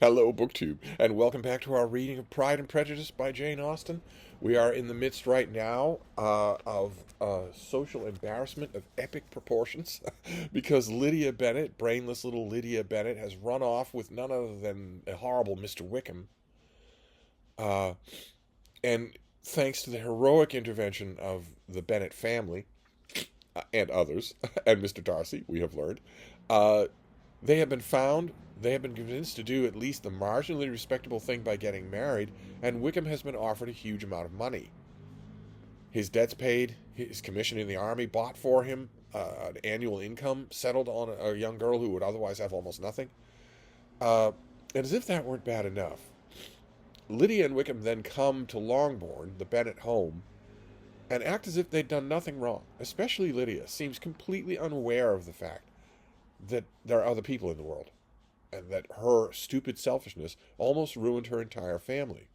Hello, BookTube, and welcome back to our reading of Pride and Prejudice by Jane Austen. We are in the midst right now of social embarrassment of epic proportions because Lydia Bennet, brainless little Lydia Bennet, has run off with none other than a horrible Mr. Wickham. Uh, and thanks to the heroic intervention of the Bennet family and others, and Mr. Darcy, we have learned, uh, they have been found, they have been convinced to do at least the marginally respectable thing by getting married, and Wickham has been offered a huge amount of money. His debts paid, his commission in the army bought for him, an annual income settled on a young girl who would otherwise have almost nothing. Uh, and as if that weren't bad enough, Lydia and Wickham then come to Longbourn, the Bennet home, and act as if they'd done nothing wrong. Especially Lydia seems completely unaware of the fact that there are other people in the world, and that her stupid selfishness almost ruined her entire family.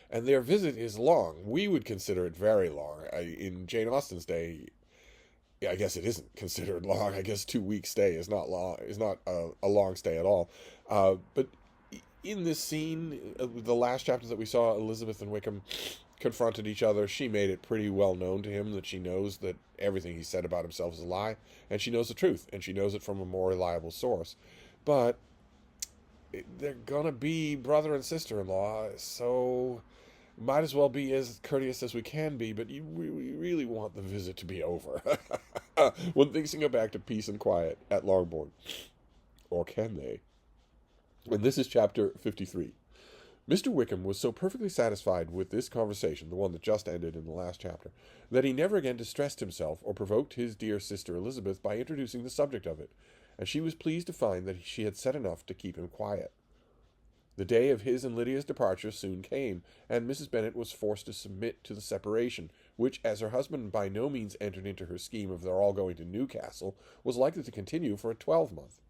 And their visit is long. We would consider it very long. In Jane Austen's day, I guess it isn't considered long. I guess 2 week stay is not long. Is not a long stay at all. But in this scene, the last chapter that we saw, Elizabeth and Wickham confronted each other. She made it pretty well known to him that she knows that everything he said about himself is a lie, and she knows the truth, and she knows it from a more reliable source. But they're gonna be brother and sister-in-law, so might as well be as courteous as we can be, but we really want the visit to be over. When things can go back to peace and quiet at Longbourn. Or can they? And this is chapter 53. Mr. Wickham was so perfectly satisfied with this conversation, the one that just ended in the last chapter, that he never again distressed himself or provoked his dear sister Elizabeth by introducing the subject of it, and she was pleased to find that she had said enough to keep him quiet. The day of his and Lydia's departure soon came, and Mrs. Bennet was forced to submit to the separation, which, as her husband by no means entered into her scheme of their all going to Newcastle, was likely to continue for a 12-month.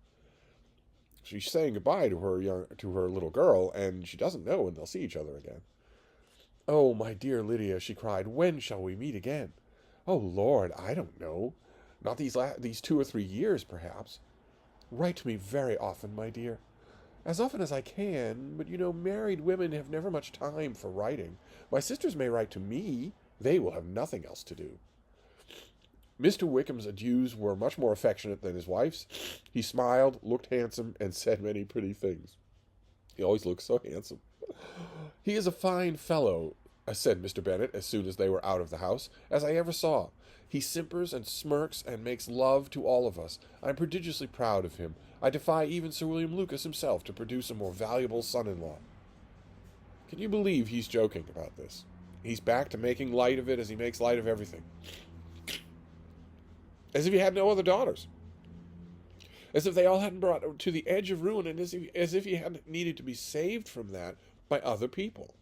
She's saying goodbye to her little girl, and she doesn't know when they'll see each other again. "Oh, my dear Lydia," she cried, "when shall we meet again?" "Oh, Lord, I don't know. Not these 2 or 3 years, perhaps." "Write to me very often, my dear." "As often as I can, but married women have never much time for writing. My sisters may write to me. They will have nothing else to do." Mr. Wickham's adieus were much more affectionate than his wife's. He smiled, looked handsome, and said many pretty things. He always looks so handsome. "He is a fine fellow," said Mr. Bennet, as soon as they were out of the house, "as I ever saw. He simpers and smirks and makes love to all of us. I am prodigiously proud of him. I defy even Sir William Lucas himself to produce a more valuable son-in-law." Can you believe he's joking about this? He's back to making light of it as he makes light of everything. As if he had no other daughters. As if they all hadn't brought to the edge of ruin, and as if he hadn't needed to be saved from that by other people.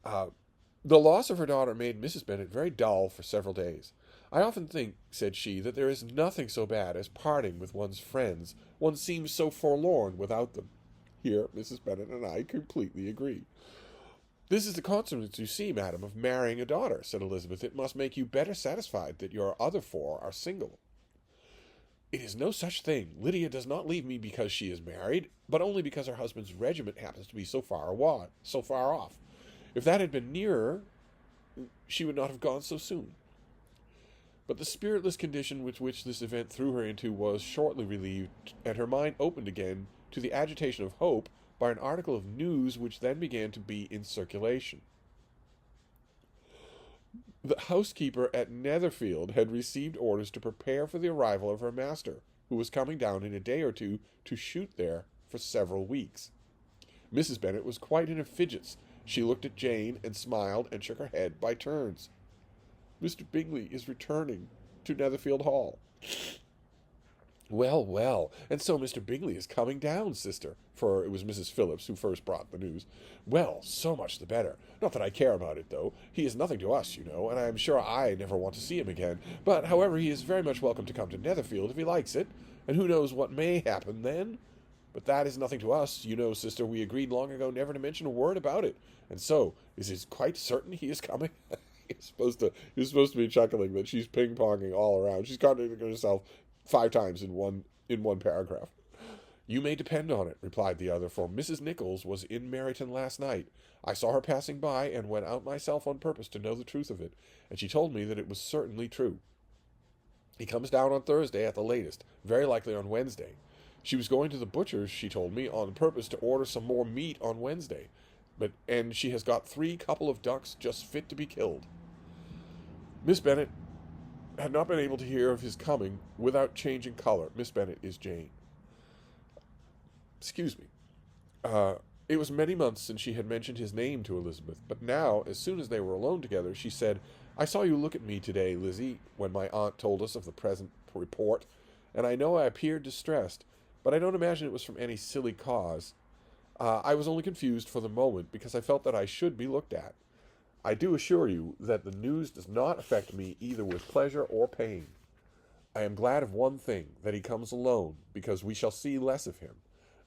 The loss of her daughter made Mrs. Bennet very dull for several days. "I often think," said she, "that there is nothing so bad as parting with one's friends. One seems so forlorn without them." Here Mrs. Bennet and I completely agree. "This is the consequence, you see, madam, of marrying a daughter," said Elizabeth. "It must make you better satisfied that your other 4 are single." "It is no such thing. Lydia does not leave me because she is married, but only because her husband's regiment happens to be so far off. If that had been nearer, she would not have gone so soon." But the spiritless condition with which this event threw her into was shortly relieved, and her mind opened again to the agitation of hope by an article of news which then began to be in circulation. The housekeeper at Netherfield had received orders to prepare for the arrival of her master, who was coming down in a day or two to shoot there for several weeks. Mrs. Bennet was quite in a fidget. She looked at Jane and smiled and shook her head by turns. "Mr. Bingley is returning to Netherfield Hall." "Well, well, and so Mr. Bingley is coming down, sister," for it was Mrs. Phillips who first brought the news. "Well, so much the better. Not that I care about it, though. He is nothing to us, and I am sure I never want to see him again. But, however, he is very much welcome to come to Netherfield if he likes it, and who knows what may happen then? But that is nothing to us. Sister, we agreed long ago never to mention a word about it. And so, is it quite certain he is coming?" He's supposed to be chuckling, but she's ping-ponging all around. She's contradicting herself 5 times in one paragraph. You may depend on it, replied the other, for Mrs. Nichols was in Meryton last night. I saw her passing by, and went out myself on purpose to know the truth of it, and she told me that it was certainly true. He comes down on Thursday at the latest, very likely on Wednesday. She was going to the butcher's, she told me, on purpose to order some more meat on Wednesday, and she has got 3 couple of ducks just fit to be killed. Miss Bennet had not been able to hear of his coming without changing color. Miss Bennet is Jane. Excuse me. It was many months since she had mentioned his name to Elizabeth, but now, as soon as they were alone together, she said, I saw you look at me today, Lizzie, when my aunt told us of the present report, and I know I appeared distressed, but I don't imagine it was from any silly cause. I was only confused for the moment, because I felt that I should be looked at. I do assure you that the news does not affect me either with pleasure or pain. I am glad of one thing, that he comes alone, because we shall see less of him.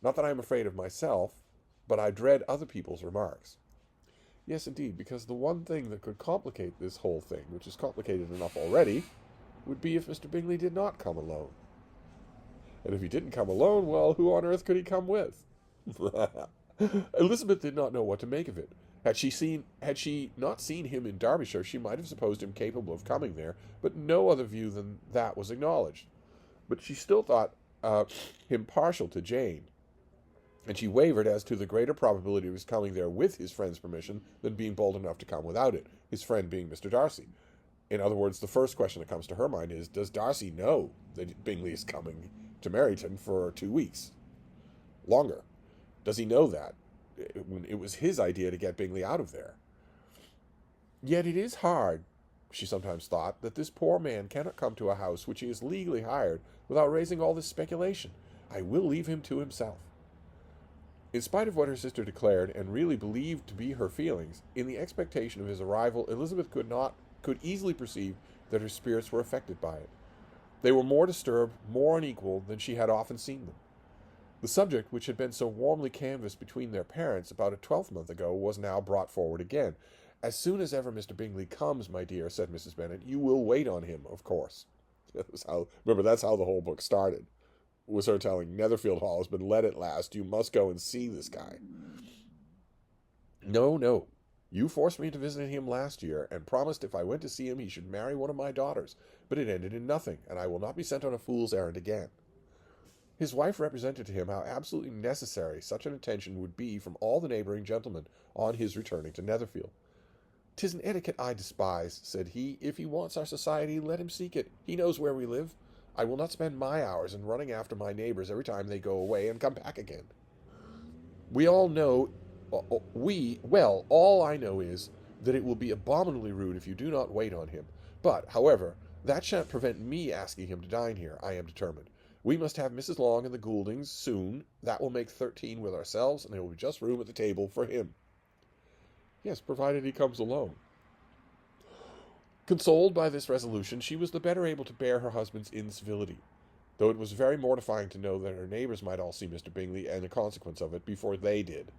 Not that I am afraid of myself, but I dread other people's remarks. Yes, indeed, because the one thing that could complicate this whole thing, which is complicated enough already, would be if Mr. Bingley did not come alone. And if he didn't come alone, well, who on earth could he come with? Elizabeth did not know what to make of it. Had she not seen him in Derbyshire, she might have supposed him capable of coming there, but no other view than that was acknowledged. But she still thought him partial to Jane, and she wavered as to the greater probability of his coming there with his friend's permission than being bold enough to come without it, his friend being Mr. Darcy. In other words, the first question that comes to her mind is, does Darcy know that Bingley is coming to Meryton for 2 weeks? Longer. Does he know that? It was his idea to get Bingley out of there. Yet it is hard, she sometimes thought, that this poor man cannot come to a house which he has legally hired without raising all this speculation. I will leave him to himself. In spite of what her sister declared and really believed to be her feelings, in the expectation of his arrival, Elizabeth could easily perceive that her spirits were affected by it. They were more disturbed, more unequal than she had often seen them. The subject, which had been so warmly canvassed between their parents about a 12-month ago, was now brought forward again. As soon as ever Mr. Bingley comes, my dear, said Mrs. Bennet, you will wait on him, of course. That's how the whole book started, was her telling Netherfield Hall has been let at last. You must go and see this guy. No. You forced me to visit him last year, and promised if I went to see him he should marry one of my daughters, but it ended in nothing, and I will not be sent on a fool's errand again. His wife represented to him how absolutely necessary such an attention would be from all the neighbouring gentlemen on his returning to Netherfield. "'Tis an etiquette I despise," said he. "If he wants our society, let him seek it. He knows where we live. I will not spend my hours in running after my neighbours every time they go away and come back again. All I know is that it will be abominably rude if you do not wait on him. But, however, that shan't prevent me asking him to dine here. I am determined. We must have Mrs. Long and the Gouldings soon. That will make 13 with ourselves, and there will be just room at the table for him." Yes, provided he comes alone. Consoled by this resolution, she was the better able to bear her husband's incivility, though it was very mortifying to know that her neighbours might all see Mr. Bingley, and the consequence of it, before they did.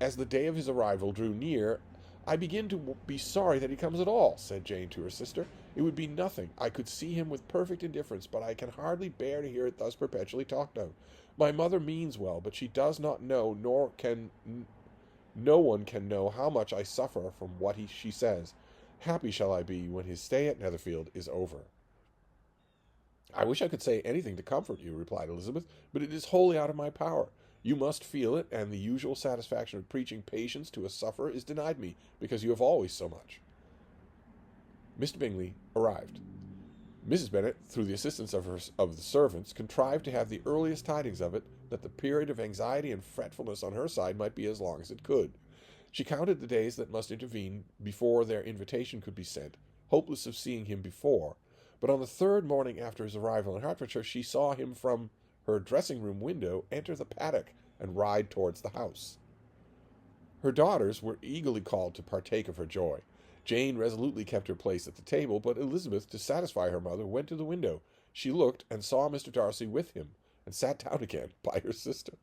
As the day of his arrival drew near, "I begin to be sorry that he comes at all," said Jane to her sister. "It would be nothing. I could see him with perfect indifference, but I can hardly bear to hear it thus perpetually talked of. My mother means well, but she does not know, nor can no one can know how much I suffer from what she says. Happy shall I be when his stay at Netherfield is over." "I wish I could say anything to comfort you," replied Elizabeth, "but it is wholly out of my power. You must feel it, and the usual satisfaction of preaching patience to a sufferer is denied me, because you have always so much." Mr. Bingley arrived. Mrs. Bennet, through the assistance of the servants, contrived to have the earliest tidings of it, that the period of anxiety and fretfulness on her side might be as long as it could. She counted the days that must intervene before their invitation could be sent, hopeless of seeing him before, but on the 3rd morning after his arrival in Hertfordshire she saw him from her dressing-room window enter the paddock and ride towards the house. Her daughters were eagerly called to partake of her joy. Jane resolutely kept her place at the table, but Elizabeth, to satisfy her mother, went to the window. She looked and saw Mr. Darcy with him, and sat down again by her sister.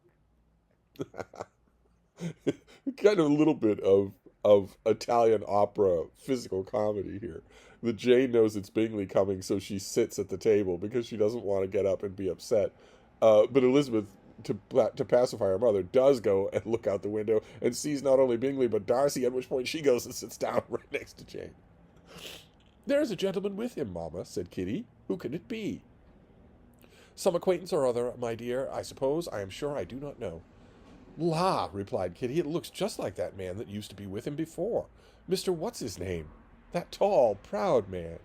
Kind of a little bit of Italian opera physical comedy here. The Jane knows it's Bingley coming, so she sits at the table because she doesn't want to get up and be upset. But Elizabeth to pacify her mother, does go and look out the window and sees not only Bingley but Darcy, at which point she goes and sits down right next to Jane. "There is a gentleman with him, mamma," said Kitty. "Who can it be?" "Some acquaintance or other, my dear, I suppose. I am sure I do not know." "La," replied Kitty, "it looks just like that man that used to be with him before. Mr. What's-his-name. That tall, proud man."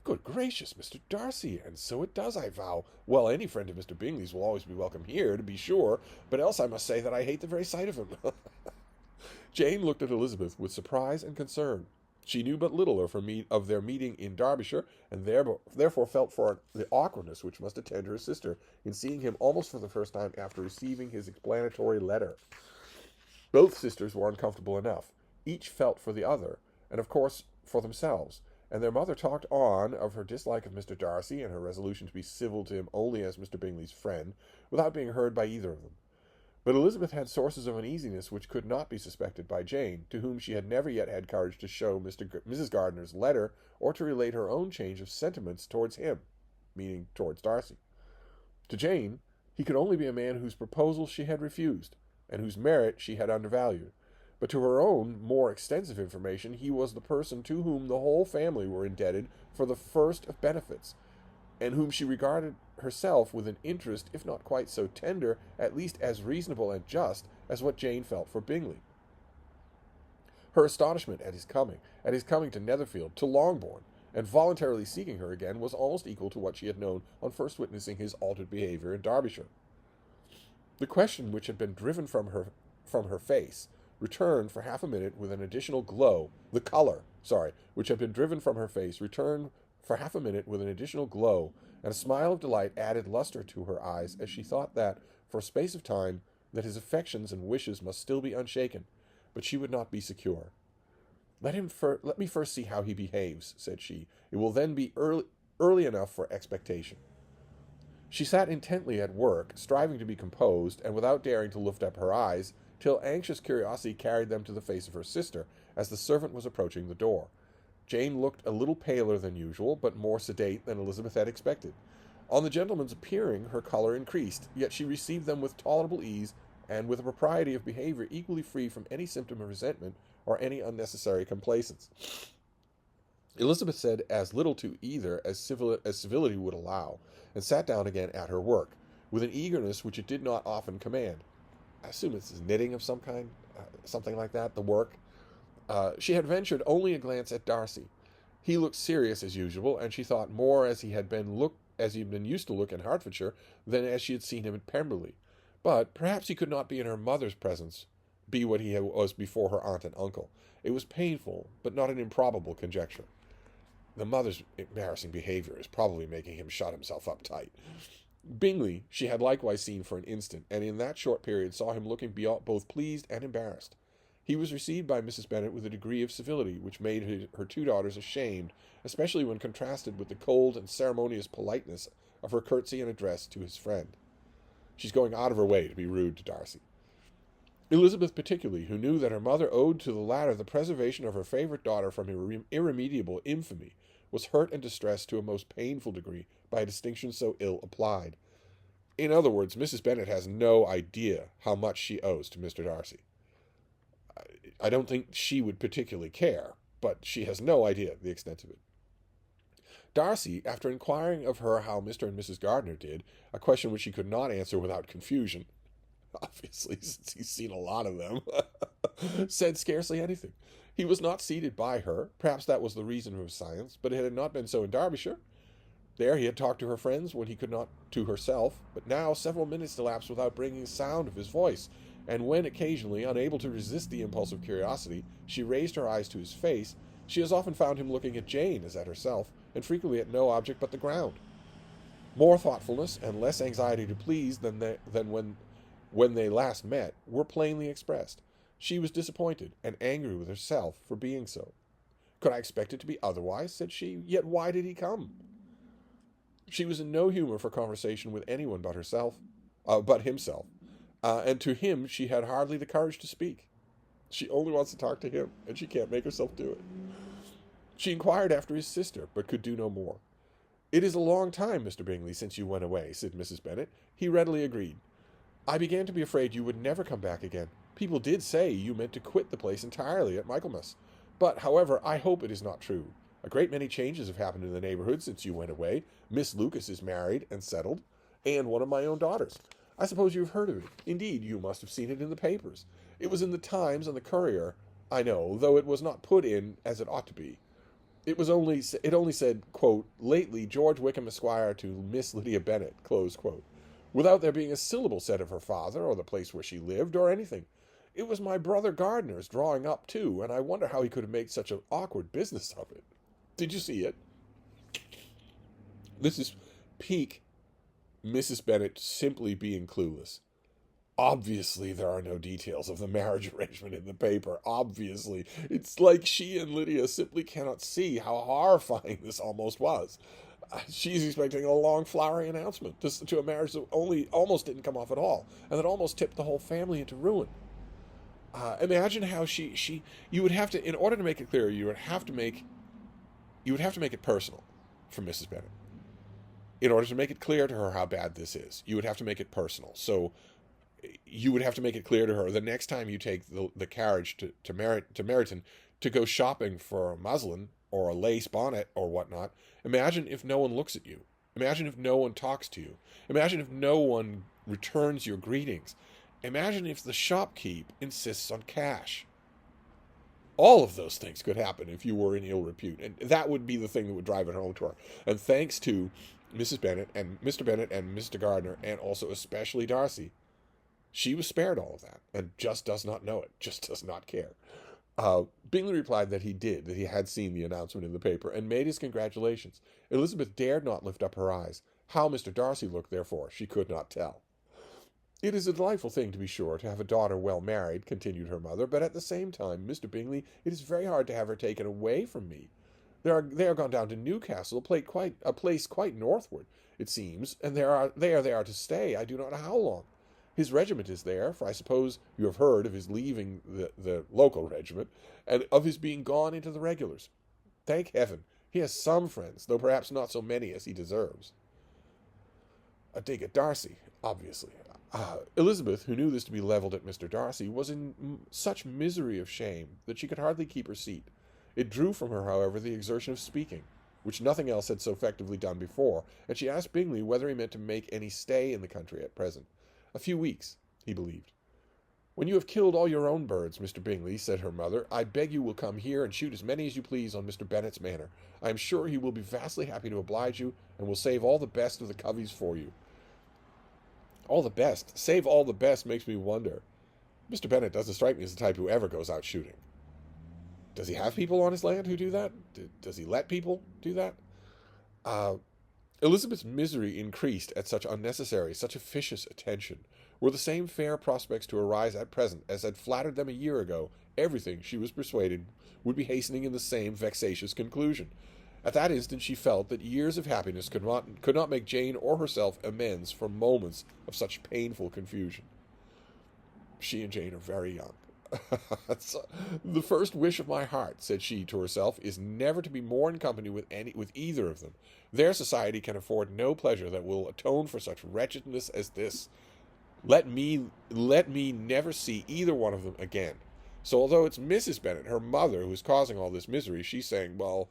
"Good gracious, Mr. Darcy, and so it does, I vow. Well, any friend of Mr. Bingley's will always be welcome here, to be sure, but else I must say that I hate the very sight of him." Jane looked at Elizabeth with surprise and concern. She knew but little of their meeting in Derbyshire, and therefore felt for the awkwardness which must attend her sister in seeing him almost for the first time after receiving his explanatory letter. Both sisters were uncomfortable enough. Each felt for the other, and of course for themselves, and their mother talked on of her dislike of Mr. Darcy and her resolution to be civil to him only as Mr. Bingley's friend, without being heard by either of them. But Elizabeth had sources of uneasiness which could not be suspected by Jane, to whom she had never yet had courage to show Mrs. Gardiner's letter, or to relate her own change of sentiments towards him, meaning towards Darcy. To Jane, he could only be a man whose proposal she had refused, and whose merit she had undervalued. But to her own more extensive information, he was the person to whom the whole family were indebted for the first of benefits, and whom she regarded herself with an interest, if not quite so tender, at least as reasonable and just, as what Jane felt for Bingley. Her astonishment at his coming to Netherfield, to Longbourn, and voluntarily seeking her again, was almost equal to what she had known on first witnessing his altered behaviour in Derbyshire. The question which had been driven from her face returned for half a minute with an additional glow. The colour, which had been driven from her face, returned for half a minute with an additional glow, and a smile of delight added lustre to her eyes as she thought that, for a space of time, that his affections and wishes must still be unshaken, but she would not be secure. Let me first see how he behaves," said she. "It will then be early enough for expectation." She sat intently at work, striving to be composed, and without daring to lift up her eyes, till anxious curiosity carried them to the face of her sister, as the servant was approaching the door. Jane looked a little paler than usual, but more sedate than Elizabeth had expected. On the gentleman's appearing, her colour increased, yet she received them with tolerable ease, and with a propriety of behaviour equally free from any symptom of resentment or any unnecessary complaisance. Elizabeth said as little to either as civility would allow, and sat down again at her work, with an eagerness which it did not often command. I assume it's knitting of some kind, something like that, the work. She had ventured only a glance at Darcy. He looked serious as usual, and she thought more as he had been used to look in Hertfordshire than as she had seen him at Pemberley. But perhaps he could not be in her mother's presence, be what he was before her aunt and uncle. It was painful, but not an improbable conjecture. The mother's embarrassing behaviour is probably making him shut himself up tight. Bingley she had likewise seen for an instant, and in that short period saw him looking both pleased and embarrassed. He was received by Mrs. Bennet with a degree of civility which made her two daughters ashamed, especially when contrasted with the cold and ceremonious politeness of her curtsy and address to his friend. She's going out of her way to be rude to Darcy. Elizabeth particularly, who knew that her mother owed to the latter the preservation of her favourite daughter from irremediable infamy, was hurt and distressed to a most painful degree by a distinction so ill applied. In other words, Mrs. Bennet has no idea how much she owes to Mr. Darcy. I don't think she would particularly care, but she has no idea of the extent of it. Darcy, after inquiring of her how Mr. and Mrs. Gardiner did, a question which she could not answer without confusion, obviously, since he's seen a lot of them, said scarcely anything. He was not seated by her. Perhaps that was the reason of his silence, but it had not been so in Derbyshire. There he had talked to her friends when he could not to herself, but now several minutes elapsed without bringing a sound of his voice, and when occasionally, unable to resist the impulse of curiosity, she raised her eyes to his face, she has often found him looking at Jane as at herself, and frequently at no object but the ground. More thoughtfulness and less anxiety to please than when they last met were plainly expressed. She was disappointed and angry with herself for being so. "Could I expect it to be otherwise?" said she. "Yet why did he come?" She was in no humour for conversation with anyone but himself, and to him she had hardly the courage to speak. She only wants to talk to him, and she can't make herself do it. She inquired after his sister, but could do no more. "It is a long time, Mr. Bingley, since you went away," said Mrs. Bennet. He readily agreed. "I began to be afraid you would never come back again. People did say you meant to quit the place entirely at Michaelmas. But, however, I hope it is not true. A great many changes have happened in the neighborhood since you went away. Miss Lucas is married and settled, and one of my own daughters. I suppose you have heard of it. Indeed, you must have seen it in the papers. It was in the Times and the Courier, I know, though it was not put in as it ought to be. It only said, quote, 'Lately George Wickham Esquire to Miss Lydia Bennet,' close quote, without there being a syllable said of her father, or the place where she lived, or anything. It was my brother Gardiner's drawing up, too, and I wonder how he could have made such an awkward business of it. Did you see it?" This is peak Mrs. Bennet simply being clueless. Obviously, there are no details of the marriage arrangement in the paper. Obviously. It's like she and Lydia simply cannot see how horrifying this almost was. She's expecting a long, flowery announcement to a marriage that almost didn't come off at all, and that almost tipped the whole family into ruin. Imagine how you would have to, in order to make it clear, you would have to make it personal for Mrs. Bennet. In order to make it clear to her how bad this is, you would have to make it personal. So you would have to make it clear to her the next time you take the carriage to Meryton to go shopping for a muslin or a lace bonnet or whatnot. Imagine if no one looks at you. Imagine if no one talks to you. Imagine if no one returns your greetings. Imagine if the shopkeep insists on cash. All of those things could happen if you were in ill repute, and that would be the thing that would drive it home to her. And thanks to Mrs. Bennet and Mr. Gardiner, and also especially Darcy, she was spared all of that, and just does not know it, just does not care. Bingley replied that he had seen the announcement in the paper, and made his congratulations. Elizabeth dared not lift up her eyes. How Mr. Darcy looked, therefore, she could not tell. "It is a delightful thing, to be sure, to have a daughter well married," continued her mother, "but at the same time, Mr. Bingley, it is very hard to have her taken away from me. They are gone down to Newcastle, a place quite northward, it seems, and they are there to stay, I do not know how long. His regiment is there, for I suppose you have heard of his leaving the local regiment, and of his being gone into the regulars. Thank heaven, he has some friends, though perhaps not so many as he deserves." A dig at Darcy, obviously. Elizabeth, who knew this to be levelled at Mr. Darcy, was in such misery of shame that she could hardly keep her seat. It drew from her, however, the exertion of speaking, which nothing else had so effectively done before, and she asked Bingley whether he meant to make any stay in the country at present. A few weeks, he believed. "When you have killed all your own birds, Mr. Bingley," said her mother, "I beg you will come here and shoot as many as you please on Mr. Bennet's manor. I am sure he will be vastly happy to oblige you, and will save all the best of the coveys for you." All the best. Save all the best makes me wonder. Mr. Bennet doesn't strike me as the type who ever goes out shooting. Does he have people on his land who do that? Does he let people do that? Elizabeth's misery increased at such unnecessary, such officious attention. Were the same fair prospects to arise at present as had flattered them a year ago, everything, she was persuaded, would be hastening in the same vexatious conclusion. At that instant she felt that years of happiness could not make Jane or herself amends for moments of such painful confusion. She and Jane are very young. "The first wish of my heart," said she to herself, "is never to be more in company with either of them. Their society can afford no pleasure that will atone for such wretchedness as this. Let me never see either one of them again." So although it's Mrs. Bennet, her mother, who is causing all this misery, she's saying, well,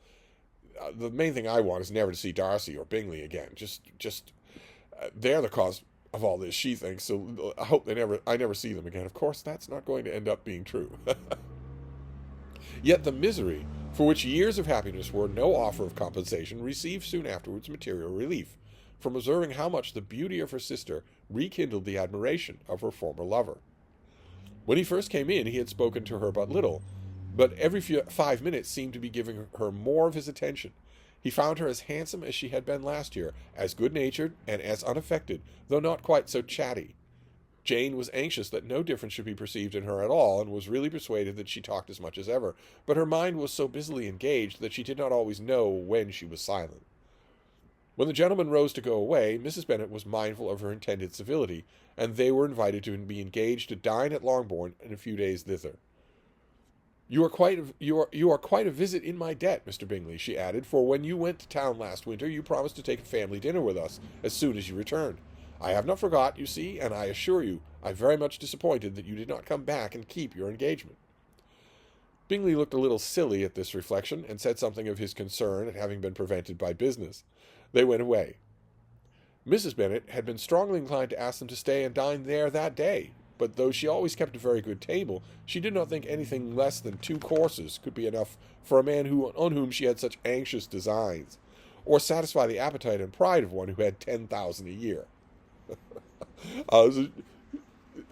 the main thing I want is never to see Darcy or Bingley again. They're the cause of all this, she thinks, so I hope I never see them again. Of course, that's not going to end up being true. Yet the misery, for which years of happiness were no offer of compensation, received soon afterwards material relief, from observing how much the beauty of her sister rekindled the admiration of her former lover. When he first came in, he had spoken to her but little, but every 5 minutes seemed to be giving her more of his attention. He found her as handsome as she had been last year, as good-natured and as unaffected, though not quite so chatty. Jane was anxious that no difference should be perceived in her at all, and was really persuaded that she talked as much as ever, but her mind was so busily engaged that she did not always know when she was silent. When the gentlemen rose to go away, Mrs. Bennet was mindful of her intended civility, and they were invited to be engaged to dine at Longbourn in a few days thither. You are quite a visit in my debt, Mr. Bingley," she added, "for when you went to town last winter, you promised to take a family dinner with us as soon as you returned. I have not forgot, you see, and I assure you I'm very much disappointed that you did not come back and keep your engagement." Bingley looked a little silly at this reflection, and said something of his concern at having been prevented by business. They went away. Mrs. Bennet had been strongly inclined to ask them to stay and dine there that day, but though she always kept a very good table, she did not think anything less than 2 courses could be enough for a man on whom she had such anxious designs, or satisfy the appetite and pride of one who had 10,000 a year.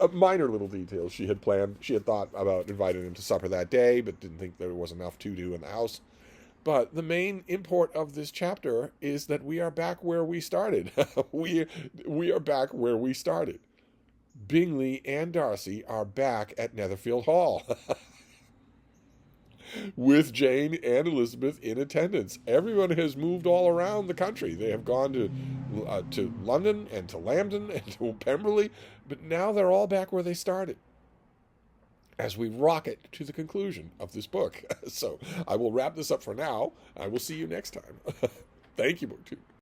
A minor little detail she had planned. She had thought about inviting him to supper that day, but didn't think there was enough to do in the house. But the main import of this chapter is that we are back where we started. we are back where we started. Bingley and Darcy are back at Netherfield Hall. With Jane and Elizabeth in attendance. Everyone has moved all around the country. They have gone to London and to Lambton and to Pemberley, but now they're all back where they started, as we rocket to the conclusion of this book. So I will wrap this up for now. I will see you next time. Thank you, BookTube.